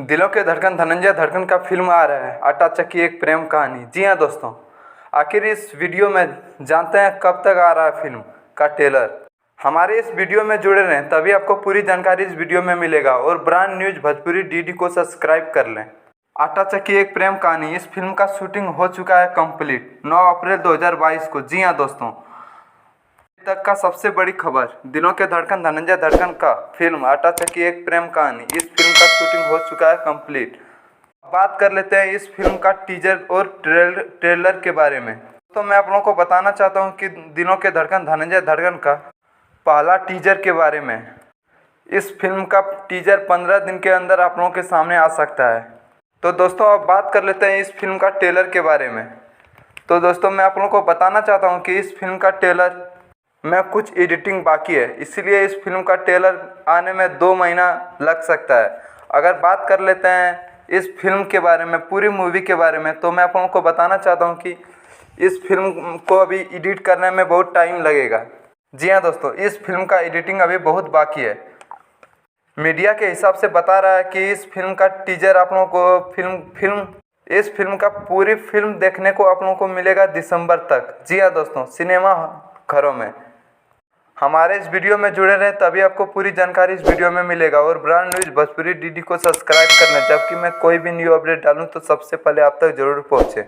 दिलों के धड़कन धनंजय धड़कन का फिल्म आ रहा है आटा चक्की एक प्रेम कहानी। जी हाँ दोस्तों, आखिर इस वीडियो में जानते हैं कब तक आ रहा है फिल्म का ट्रेलर। हमारे इस वीडियो में जुड़े रहें तभी आपको पूरी जानकारी इस वीडियो में मिलेगा। और ब्रांड न्यूज भोजपुरी डीडी को सब्सक्राइब कर लें। आटा चक्की एक प्रेम कहानी, इस फिल्म का शूटिंग हो चुका है कंप्लीट 9 अप्रैल 2022 को। जी हाँ दोस्तों, तक का सबसे बड़ी खबर, दिलों के धड़कन धनंजय धड़कन का फिल्म आटा चक्की एक प्रेम कहानी, इस फिल्म का शूटिंग हो चुका है कंप्लीट। बात कर लेते हैं इस फिल्म का टीजर और ट्रेलर के बारे में। तो मैं आप लोगों को बताना चाहता हूं कि दिलों के धड़कन धनंजय धड़कन का पहला टीजर के बारे में। इस फिल्म का टीजर 15 दिन के अंदर आप लोगों के सामने आ सकता है। तो दोस्तों अब बात कर लेते हैं इस फिल्म का ट्रेलर के बारे में। तो दोस्तों मैं आप लोगों को बताना चाहता हूं कि इस फिल्म का ट्रेलर में कुछ एडिटिंग बाकी है, इसीलिए इस फिल्म का ट्रेलर आने में 2 महीना लग सकता है। अगर बात कर लेते हैं इस फिल्म के बारे में, पूरी मूवी के बारे में, तो मैं आप लोगों को बताना चाहता हूं कि इस फिल्म को अभी एडिट करने में बहुत टाइम लगेगा। जी हाँ दोस्तों, इस फिल्म का एडिटिंग अभी बहुत बाकी है। मीडिया के हिसाब से बता रहा है कि इस फिल्म का टीजर आप लोगों को इस फिल्म का पूरी फिल्म देखने को आप लोगों को मिलेगा दिसंबर तक। जी हाँ दोस्तों, सिनेमा घरों में। हमारे इस वीडियो में जुड़े रहें तभी आपको पूरी जानकारी इस वीडियो में मिलेगा। और ब्रांड न्यूज भोजपुरी डीडी को सब्सक्राइब करना, जबकि मैं कोई भी न्यू अपडेट डालूं तो सबसे पहले आप तक जरूर पहुंचे।